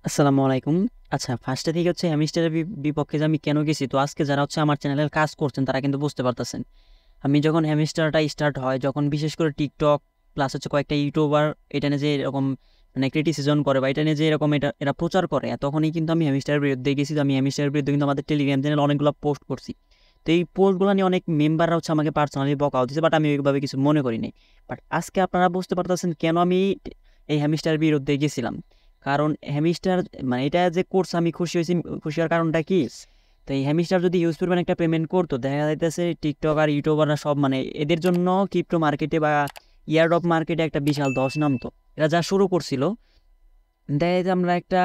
আসসালামু আলাইকুম। আচ্ছা, ফার্স্টে থেকে হচ্ছে হ্যামস্টারের বিপক্ষে যে আমি কেন গেছি, তো আজকে যারা হচ্ছে আমার চ্যানেলের কাজ করছেন তারা কিন্তু বুঝতে পারতেছেন। আমি যখন হ্যামস্টারটা স্টার্ট হয়, যখন বিশেষ করে টিকটক প্লাস হচ্ছে কয়েকটা ইউটিউবার এটা নিয়ে যে এরকম মানে ক্রিটিসিজম করে বা এটা নিয়ে যে এরকম এরা প্রচার করে, তখনই কিন্তু আমি হ্যামস্টারের বিরুদ্ধে গেছি। তো আমি হ্যামস্টারের বিরুদ্ধে কিন্তু আমাদের টেলিগ্রাম চ্যানেল অনেকগুলো পোস্ট করছি। তো এই পোস্টগুলো নিয়ে অনেক মেম্বাররা হচ্ছে আমাকে পার্সোনালি বকা দিচ্ছে, বাট আমি ওইভাবে কিছু মনে করিনি। বাট আজকে আপনারা বুঝতে পারতেছেন কেন আমি এই হ্যামস্টারের বিরুদ্ধে গেছিলাম। কারণ হ্যামস্টার মানে এটা যে কোর্স আমি খুশি হয়েছি, খুশি হওয়ার কারণটা কি, তো এই হ্যামস্টার যদি ইউজ পরিমাণ একটা পেমেন্ট করতো, দেখা যাইতেছে টিকটক আর ইউটিউবাররা সব মানে এদের জন্য ক্রিপ্টো মার্কেটে বা ইয়ারড্রপ মার্কেটে একটা বিশাল ধস নামতো। এরা যা শুরু করছিল, দেখা যায় যে আমরা একটা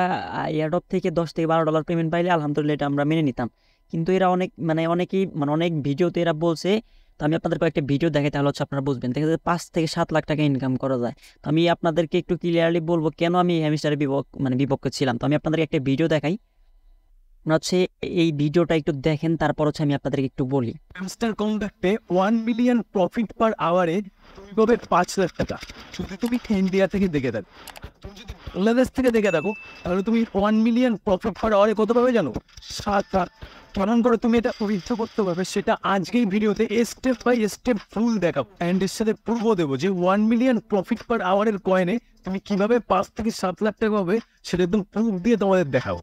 ইয়ারড্রপ থেকে $10 থেকে $12 পেমেন্ট পাইলে আলহামদুলিল্লাহ এটা আমরা মেনে নিতাম। কিন্তু এরা অনেক মানে অনেকেই মানে অনেক ভিডিওতে এরা বলছে, তো আমি আপনাদের কয়েকটা ভিডিও দেখাই তাহলে হচ্ছে আপনারা বুঝবেন। দেখা যায় 5 থেকে 7 লাখ টাকা ইনকাম করা যায়। তো আমি আপনাদেরকে একটু ক্লিয়ারলি বলবো কেন আমি হ্যামস্টারের বিপক্ষে ছিলাম। তো আমি আপনাদেরকে একটা ভিডিও দেখাই, আপনারা হচ্ছে এই ভিডিওটা একটু দেখেন, তারপর হচ্ছে আমি আপনাদেরকে একটু বলি। হ্যামস্টার কন্ডাক্টে 1 মিলিয়ন প্রফিট পার আওয়ারে তুমি পাবে 5 লাখ টাকা। যদি তুমি ইন্ডিয়া থেকে দেখে থাকো, তুমি যদি বাংলাদেশ থেকে দেখে থাকো, তাহলে তুমি 1 মিলিয়ন প্রফিট পার আওয়ারে কত পাবে জানো? 7 লাখ। কেমন করে তুমি এটা পরীক্ষা করতে পারবে সেটা আজকেই ভিডিওতে স্টেপ বাই স্টেপ ফুল দেখাবো, অ্যান্ড এর সাথে প্রুফও দেবো যে 1 মিলিয়ন প্রফিট পার আওয়ারের কয়েনে তুমি কিভাবে 5 থেকে 7 লাখ টাকা পাবে, সেটা একদম প্রুফ দিয়ে তোমাদের দেখাবো।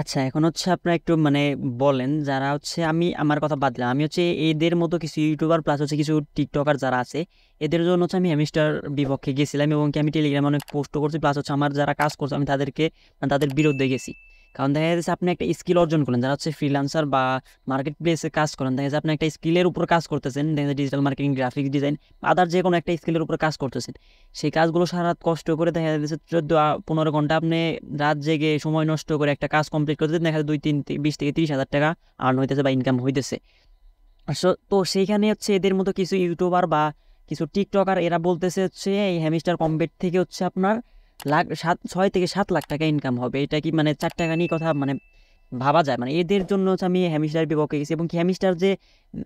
আচ্ছা, এখন হচ্ছে আপনারা একটু মানে বলেন, যারা হচ্ছে আমি আমার কথা বাদ দিলাম, আমি হচ্ছে এদের মতো কিছু ইউটিউবার প্লাস হচ্ছে কিছু টিকটকার যারা আছে, এদের জন্য হচ্ছে আমি হ্যামস্টার বিপক্ষে গেছিলাম এবং কি আমি টেলিগ্রামে অনেক পোস্ট করছি, প্লাস হচ্ছে আমার যারা কাজ করছে আমি তাদেরকে মানে তাদের বিরুদ্ধে গেছি। কারণ দেখা যাচ্ছে আপনি একটা স্কিল অর্জন করলেন, যারা হচ্ছে ফ্রিল্যান্সার বা মার্কেট প্লেসে কাজ করেন, দেখা যাচ্ছে আপনি একটা স্কিলের উপর কাজ করতেছেন, দেখা যাচ্ছে ডিজিটাল মার্কেটিং, গ্রাফিক্স ডিজাইন, আদার যে কোনো একটা স্কিলের উপর কাজ করতেছেন। সেই কাজগুলো সারা রাত কষ্ট করে দেখা যাচ্ছে 14-15 ঘন্টা আপনি রাত জেগে সময় নষ্ট করে একটা কাজ কমপ্লিট করতে দেখা যায় 20-30 হাজার টাকা আর্ন হইতেছে বা ইনকাম হইতেছে। তো সেইখানে হচ্ছে এদের মতো কিছু ইউটিউবার বা কিছু টিকটকার এরা বলতেছে হচ্ছে এই হ্যামস্টার কম্বেট থেকে হচ্ছে আপনার 6 থেকে 7 লাখ টাকা ইনকাম হবে। এটা কি মানে 4 টাকা নিয়ে কথা মানে ভাবা যায়? মানে এদের জন্য হচ্ছে আমি হ্যামস্টার বিপক্ষে গেছি। এবং কি হ্যামস্টার যে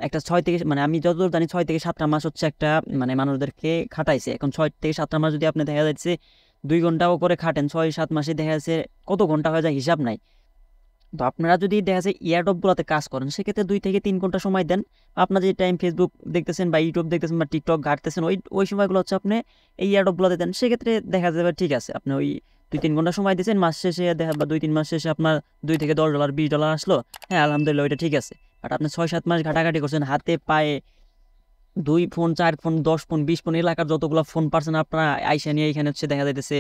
একটা 6 থেকে মানে আমি যতদূর জানি 6 থেকে 7টা মাস হচ্ছে একটা মানে মানুষদেরকে খাটাইছে। এখন 6 থেকে 7টা মাস যদি আপনি দেখা যাচ্ছে 2 ঘন্টাও করে খাটেন, 6-7 মাসে দেখা যাচ্ছে কত ঘন্টা হয়ে যায় হিসাব নাই। তো আপনারা যদি দেখা যায় ইয়ারড্রপগুলোতে কাজ করেন, সেক্ষেত্রে 2 থেকে 3 ঘন্টা সময় দেন। আপনার যে টাইম ফেসবুক দেখতেছেন বা ইউটিউব দেখতেছেন বা টিকটক ঘাটতেছেন, ওই ওই সময়গুলো হচ্ছে আপনি এই ইয়ারড্রপগুলোতে দেন, সেক্ষেত্রে দেখা যাবে ঠিক আছে আপনি ওই 2-3 ঘন্টা সময় দিয়েছেন, মাস শেষে দেখা বা 2-3 মাস শেষে আপনার $2 থেকে $10 $20 আসলো। হ্যাঁ, আলহামদুলিল্লাহ, ওইটা ঠিক আছে। বাট আপনি 6-7 মাস ঘাটাঘাটি করছেন, হাতে পায়ে 2 ফোন 4 ফোন 10 ফোন 20 ফোন এলাকার যতগুলো ফোন পারছেন আপনারা আইসা নিয়ে এখানে হচ্ছে দেখা যাইতেছে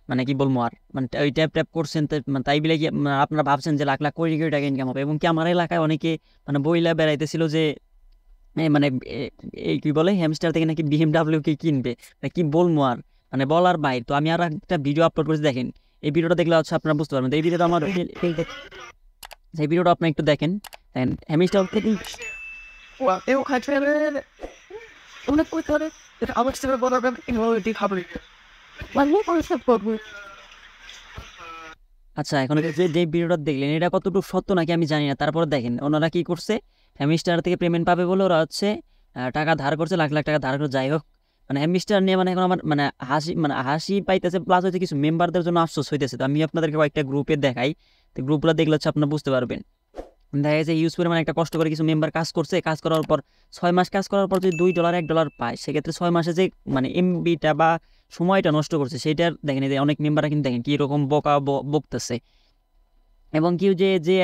মানে কি বলবো আর মানে ওই ট্যাপ ট্যাপ করছেন, মানে তাই বলে কি আপনারা ভাবছেন যে লাখ লাখ কোটি কোটি টাকা ইনকাম হবে। এবং কি আমার এলাকায় অনেকে মানে বইলা বেড়াইতেছিল যে মানে এই কি বলে হ্যামস্টার থেকে নাকি BMW কে কিনবে। মানে কি বলবো আর, মানে বলার বাইরে। তো আমি আর একটা ভিডিও আপলোড করেছি, দেখেন এই ভিডিওটা দেখলে হচ্ছে আপনারা বুঝতে পারবেন। তো এই ভিডিওটা আমার এই ভিডিওটা আপনি একটু দেখেন। দেখেন হ্যামস্টার থেকে Eu খাচ্ছি অনেক কই ধরে আমার সাথে বলার ব্যাপারে খাবার মানে কনসেপ্ট করবো। আচ্ছা, এখন যে যে ভিডিওটা দেখলেন এটা কতটুকু সত্য নাকি আমি জানি না, তারপরে দেখেন ওনারা কি করছে। হ্যামস্টার থেকে পেমেন্ট পাবে বলে ওরা হচ্ছে টাকা ধার করছে, লাখ লাখ টাকা ধার করে। যাই হোক, মানে হ্যামস্টার নিয়ে মানে এখন আমার মানে হাসি পাইতেছে, প্লাস হচ্ছে কিছু মেম্বারদের জন্য আফসোস হইতেছে। তো আমি আপনাদেরকে কয়েকটা গ্রুপে দেখাই, তো গ্রুপগুলো দেখলে হচ্ছে আপনারা বুঝতে পারবেন। দেখা যাচ্ছে ইউজ করে মানে একটা কষ্ট করে কিছু মেম্বার কাজ করছে, কাজ করার পর 6 মাস কাজ করার পর যদি $2 $1 পায়, সেক্ষেত্রে 6 মাসে যে মানে এমবিটা বা সময়টা নষ্ট করছে সেটার দেখেন এই যে অনেক মেম্বাররা কিন্তু দেখেন কি এরকম বকতেছে। এবং কি যে যে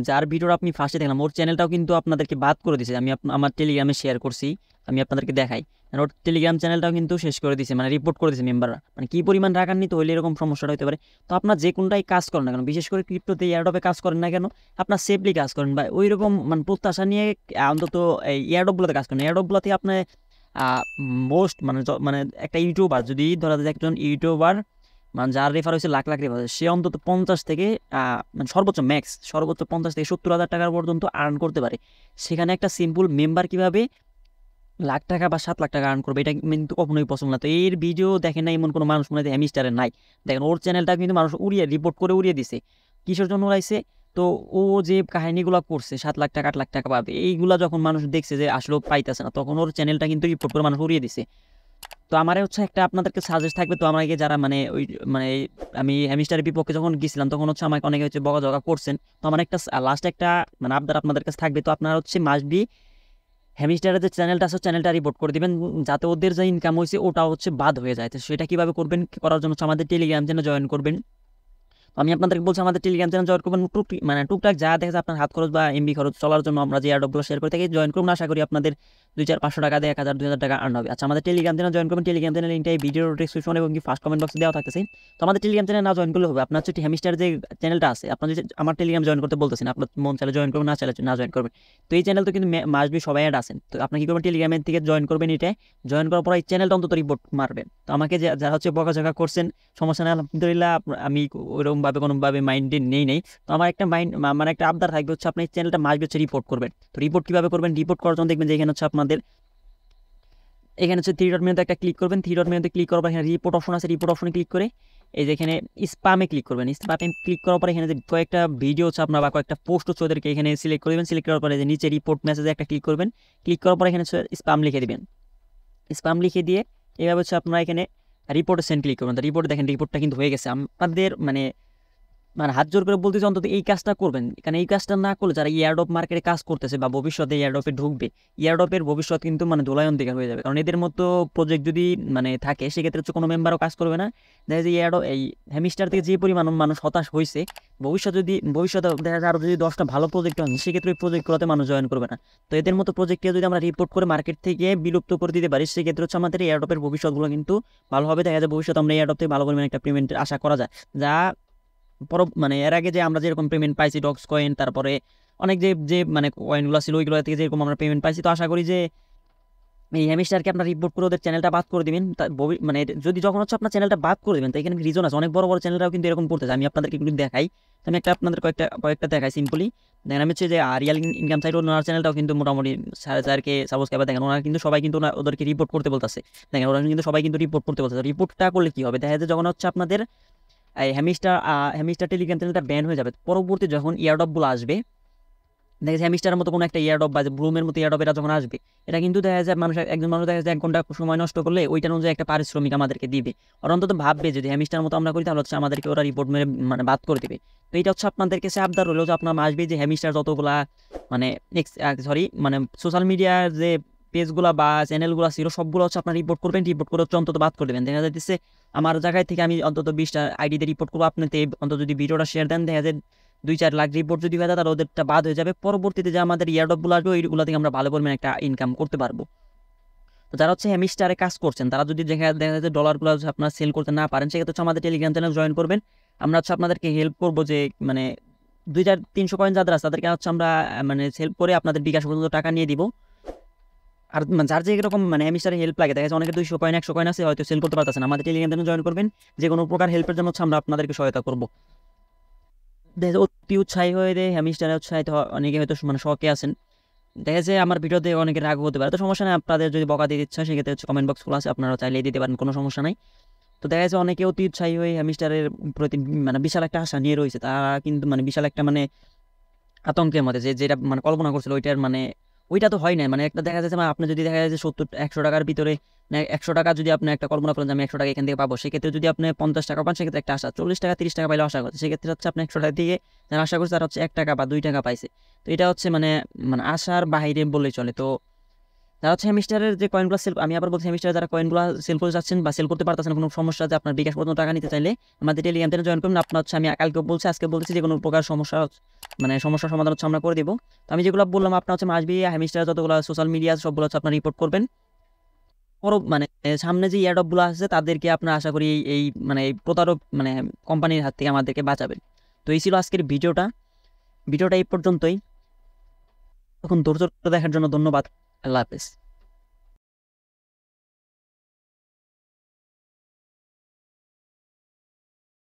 যার ভিডিওটা আপনি ফার্স্টে দেখলাম ওর চ্যানেলটাও কিন্তু আপনাদেরকে বাদ করে দিয়েছে। আমি আমার টেলিগ্রামে শেয়ার করছি, আমি আপনাদেরকে দেখাই। আর ওর টেলিগ্রাম চ্যানেলটাও কিন্তু শেষ করে দিয়েছে, মানে রিপোর্ট করে দিয়েছে মেম্বাররা। মানে কি পরিমাণ রাগান্বিত হইলে এরকম সমস্যাটা হতে পারে। তো আপনার যে কোনটাই কাজ করেন না কেন, বিশেষ করে ক্রিপ্টোতে এয়ারড্রপে কাজ করেন না কেন, আপনার সেফলি কাজ করেন বা ওই রকম মানে প্রত্যাশা নিয়ে অন্তত এই এয়ারড্রপগুলোতে কাজ করেন। এয়ারড্রপগুলোতে আপনি মোস্ট মানে মানে একটা ইউটিউবার যদি ধরা যায়, একজন ইউটিউবার মানে যার রেফার হয়েছে লাখ লাখ রেফার, সে অন্তত 50 থেকে মানে সর্বোচ্চ 50 থেকে 70 হাজার টাকার পর্যন্ত আর্ন করতে পারে। সেখানে একটা সিম্পল মেম্বার কিভাবে লাখ টাকা বা 7 লাখ টাকা আর্ন করবে, এটা কিন্তু কখনোই পছন্দ না। তো এর ভিডিও দেখেন না এমন কোনো মানুষ মনে হয় হ্যামিস্টারে নাই। দেখেন ওর চ্যানেলটা কিন্তু মানুষ রিপোর্ট করে উড়িয়ে দিছে। কিসের জন্য উড়াইছে? তো ও যে কাহিনীগুলো করছে 7 লাখ টাকা 8 লাখ টাকা পাবে, এইগুলা যখন মানুষ দেখছে যে আসলে পাইতেছে না, তখন ওর চ্যানেলটা কিন্তু রিপোর্ট করে মানুষ উড়িয়ে দিছে। তো আমার হচ্ছে একটা আপনাদেরকে সাজেস্ট থাকবে। তো আমাকে যারা মানে ওই মানে আমি হ্যামিস্টারের বিপক্ষে যখন গেছিলাম তখন হচ্ছে আমাকে অনেকে হচ্ছে বকাঝকা করছেন। তো আমার একটা লাস্ট একটা মানে আবদার আপনাদের কাছে থাকবে। তো আপনারা হচ্ছে মাস্ট বি হ্যামিস্টারের যে চ্যানেলটা আছে চ্যানেলটা রিপোর্ট করে দিবেন, যাতে ওদের যে ইনকাম হয়েছে ওটা হচ্ছে বাদ হয়ে যায়। তো সেটা কিভাবে করবেন, করার জন্য হচ্ছে আমাদের টেলিগ্রাম চ্যানেল জয়েন করবেন। তো আমি আপনাদেরকে বলছি আমাদের টেলিগ্রাম চ্যানেল জয়েন করবেন, মানে টুকটাক যা দেখা যায় আপনার হাত খরচ বা এমবি খরচ চলার জন্য আমরা যে এয়ারড্রপগুলো শেয়ার করে থাকি জয়েন করুন। আশা করি আপনাদের 2-4-500 টাকা দিয়ে 1000 2000 টাকা আর্ন হবে। আচ্ছা, আমাদের টেলিগ্রাম চ্যানেল জয়েন করবেন। টেলিগ্রাম চ্যানেল লিঙ্কটা এই ভিডিওর ডেসক্রিপশন এবং কি ফার্স্ট কমেন্ট বক্সে দেওয়া থাকতেছে। তো আমাদের টেলিগ্রাম চ্যানেল না জয়েন করলে হবে, আপনার হচ্ছে হ্যামিস্টার যে চ্যানেলটা আছে আপনার যদি আমার টেলিগ্রাম জয়েন করতে বলতেছেন, আপনার মন চাইলে জয়েন করবেন, না চাইলে না জয়েন করবেন। তো এই চ্যানেল তো কিন্তু মাস্ট বি সবাই অ্যাড আছেন। তো আপনি কি করবেন, টেলিগ্রামের থেকে জয়েন করবেন। এটা জয়েন করার পর এই চ্যানেলটা অন্তত রিপোর্ট মারবেন। তো আমাকে যারা হচ্ছে বকাঝকা করছেন সমস্যা নেই, আলহামদুলিল্লাহ আমি ওইরকমভাবে কোনোভাবে মাইন্ডে নেই। তো আমার একটা মানে একটা আবদার থাকবে হচ্ছে আপনি চ্যানেলটা মাসবে হচ্ছে রিপোর্ট করবেন। তো রিপোর্ট কিভাবে করবেন, রিপোর্ট করার জন্য দেখবেন যে এখানে হচ্ছে আপনাদের এখানে হচ্ছে থ্রি ডট মেনুতে একটা ক্লিক করবেন। থ্রি ডট মেনুতে ক্লিক করার পর এখানে রিপোর্ট অপশন আছে, রিপোর্ট অপশনে ক্লিক করে এই যে এখানে স্প্যামে ক্লিক করবেন। স্প্যামে ক্লিক করার পর এখানে যে কয়েকটা ভিডিও হচ্ছে আপনার বা কয়েকটা পোস্ট হচ্ছে ওদেরকে এখানে সিলেক্ট করবেন। সিলেক্ট করার পরে যে নিচে রিপোর্ট মেসেজে একটা ক্লিক করবেন। ক্লিক করার পর এখানে হচ্ছে স্প্যাম লিখে দিবেন। স্প্যাম লিখে দিয়ে এভাবে হচ্ছে আপনারা এখানে রিপোর্টে সেন্ড ক্লিক করবেন। তো রিপোর্ট দেখেন রিপোর্টটা কিন্তু হয়ে গেছে। আপনাদের মানে মানে হাত জোর করে বলতেছে অন্তত এই কাজটা করবেন, কারণ এই কাজটা না করলে যারা ইয়ারডপ মার্কেটে কাজ করতেছে বা ভবিষ্যতে ইয়ারডপে ঢুকবে, ইয়ারডপের ভবিষ্যৎ কিন্তু মানে ধুলায়ন দিকে হয়ে যাবে। কারণ এদের মতো প্রজেক্ট যদি মানে থাকে সেক্ষেত্রে হচ্ছে কোনো মেম্বারও কাজ করবে না। দেখা যায় ইয়ারডপ এই হ্যামিস্টার থেকে যে পরিমাণ মানুষ হতাশ হয়েছে, ভবিষ্যতে দেখা যায় আরও যদি 10টা ভালো প্রজেক্ট হয় সেক্ষেত্রে ওই প্রজেক্টগুলোতে মানুষ জয়েন করবে না। তো এদের মতো প্রজেক্টকে যদি আমরা রিপোর্ট করে মার্কেট থেকে বিলুপ্ত করে দিতে পারি সেক্ষেত্রে হচ্ছে আমাদের ইয়ারডপের ভবিষ্যৎগুলো কিন্তু ভালো হবে। দেখা যায় ভবিষ্যতে আমরা ইয়ারডপ থেকে ভালো পরিমাণে একটা পেমেন্ট আশা করা যায়। যা মানে এর আগে যে আমরা যেরকম পেমেন্ট পাইছি ডক্স কয়েন, তারপরে অনেক যে যে মানে কয়েনগুলো ছিল ওইগুলো থেকে যেরকম আমরা পেমেন্ট পাইছি, তো আশা করি যে এই হ্যামিস্টারকে আপনার রিপোর্ট করে ওদের চ্যানেলটা বাদ করে দিবেন। মানে যদি যখন হচ্ছে আপনার চ্যানেলটা বাদ করে দেবেন তো এখানে রিজন আছে, অনেক বড় বড় চ্যানেলরাও কিন্তু এরকম করতেছে। আমি আপনাদেরকে একটু দেখাই। তো আমি একটা আপনাদের কয়েকটা দেখাই সিম্পলি। দেখেন আমি হচ্ছে যে রিয়াল ইনকাম সাইট ওনার চ্যানেলটাও কিন্তু মোটামুটি 4,500 সাবস্ক্রাইবার। দেখেন ওনারা কিন্তু সবাই কিন্তু ওদেরকে রিপোর্ট করতে বলতেছে। দেখেন ওরা কিন্তু সবাই কিন্তু রিপোর্ট করতে বলতেছে। রিপোর্টটা করলে কি হবে, দেখা যায় যখন হচ্ছে আপনাদের এই হ্যামিস্টার টেলিগ্রাম চ্যানেলটা ব্যান হয়ে যাবে, পরবর্তী যখন ইয়ারডপগুলো আসবে, দেখা যায় হ্যামিস্টারের মতো কোনো একটা ইয়ারডপ বা ব্লুমের মতো ইয়ারডপ এটা যখন আসবে, এটা কিন্তু দেখা যায় একজন মানুষ দেখা যায় 1 ঘন্টা সময় নষ্ট করলে ওইটার অনুযায়ী একটা পারিশ্রমিক আমাদেরকে দিবে। আর অন্তত ভাববে যদি হ্যামিস্টার মতো আমরা করি তাহলে হচ্ছে আমাদেরকে ওরা রিপোর্ট মেরে মানে বাদ করে দিবে। তো এটা হচ্ছে আপনাদের কাছে আবদার হলো যে আপনার আসবে যে হ্যামিস্টার যতগুলা মানে মানে সোশ্যাল মিডিয়ার যে পেজগুলো বা চ্যানেলগুলো ছিল সবগুলো হচ্ছে আপনার রিপোর্ট করবেন। রিপোর্ট করে হচ্ছে অন্তত বাদ করে দেবেন। দেখা যাচ্ছে আমার জায়গায় থেকে আমি অন্তত 20টা আইডিতে রিপোর্ট করবো, আপনি অন্তত যদি ভিডিওটা শেয়ার দেন দেখা যায় 2-4 লাখ রিপোর্ট যদি হয়ে যায় তাহলে ওদেরটা বাদ হয়ে যাবে। পরবর্তীতে যে আমাদের ইয়ারডপগুলো আসবে ওইগুলো থেকে আমরা ভালো পরিমাণে একটা ইনকাম করতে পারবো। তো যারা হচ্ছে হ্যামিস্টারে কাজ করছেন তারা যদি দেখা যায় ডলারগুলো আপনারা সেল করতে না পারেন সেক্ষেত্রে হচ্ছে আমাদের টেলিগ্রাম চ্যানেল জয়েন করবেন। আমরা হচ্ছে আপনাদেরকে হেল্প করবো যে মানে 2-300 কয়েন যাদের আছে তাদেরকে হচ্ছে আমরা মানে হেল্প করে আপনাদের বিকাশ পর্যন্ত টাকা নিয়ে দিব। আর যার যে এরকম মানে হ্যামিস্টারে হেল্প লাগে, দেখা যাচ্ছে অনেকে 200 কয়েন 100 কয়েন আছে হয়তো সেল করতে পারতেছেন, আমাদের টেলিগ্রাম চ্যানেল জয়েন করবেন। যে কোনো প্রকার হেল্পের জন্য হচ্ছে আমরা আপনাদেরকে সহায়তা করবো। দেখা যায় অতি উৎসাহী হয়ে দেয় হ্যামিস্টারে উৎসাহিত অনেকে হয়তো মানে শখে আছেন। দেখা যায় আমার ভিডিওতে অনেকের রাগ হতে পারে, তো সমস্যা নেই। আপনাদের যদি বকা দিতে ইচ্ছা সেক্ষেত্রে হচ্ছে কমেন্ট বক্স খোলা আছে, আপনারা চাইলে দিতে পারেন, কোনো সমস্যা নাই। তো দেখা যাচ্ছে অনেকে অতি উৎসাহী হয়ে হ্যামিস্টারের প্রতি মানে বিশাল একটা আশা নিয়ে রয়েছে। তারা কিন্তু মানে বিশাল একটা মানে আতঙ্কের মধ্যে যেটা মানে কল্পনা করছিল ওইটার মানে ওইটা তো হয় না। মানে একটা দেখা যাচ্ছে মানে আপনি যদি দেখা যায় যে 70-100 টাকার ভিতরে 100 টাকা যদি আপনি একটা কল্পনা করেন যে আমি 100 টাকা এখান থেকে পাবো, সেক্ষেত্রে যদি আপনি 50 টাকা পান সেক্ষেত্রে একটা আশা, 40 টাকা 30 টাকা পাইলে আশা করছে, সেক্ষেত্রে হচ্ছে আপনি 100 টাকা দিয়ে যারা আশা করছে তারা হচ্ছে 1 টাকা বা 2 টাকা পাইছে। তো এটা হচ্ছে মানে মানে আশার বাইরে বললেই চলে। তো যারা হচ্ছে হ্যামিস্টারের যে কয়েনগুলো সেল, আমি আবার বলছি হ্যামিস্টারে যারা কয়েনগুলো সেল করে যাচ্ছেন বা সেল করতে পারতেছেন কোনো সমস্যা আছে, আপনার বিকাশ পর্যন্ত টাকা নিতে চাইলে আমাদের টেলিগ্রাম চ্যানেল জয়েন করুন। আপনার হচ্ছে আমি কালকে বলছি আজকে বলতেছি যে কোনো প্রকার সমস্যার সমাধান হচ্ছে আমরা করে দিব। তো আমি যেগুলো বললাম আপনার হচ্ছে মাসবি হ্যামিস্টার যতগুলো সোশ্যাল মিডিয়া সবগুলো হচ্ছে আপনার রিপোর্ট করবেন। মানে সামনে যে ইয়ারডপগুলো আছে তাদেরকে আপনার আশা করি এই মানে এই প্রতারক মানে কোম্পানির হাত থেকে আমাদেরকে বাঁচাবেন। তো এই ছিল আজকের ভিডিওটা এই পর্যন্তই। তখন ধৈর্য ধরে দেখার জন্য ধন্যবাদ। আল্লাহ হাফেজ।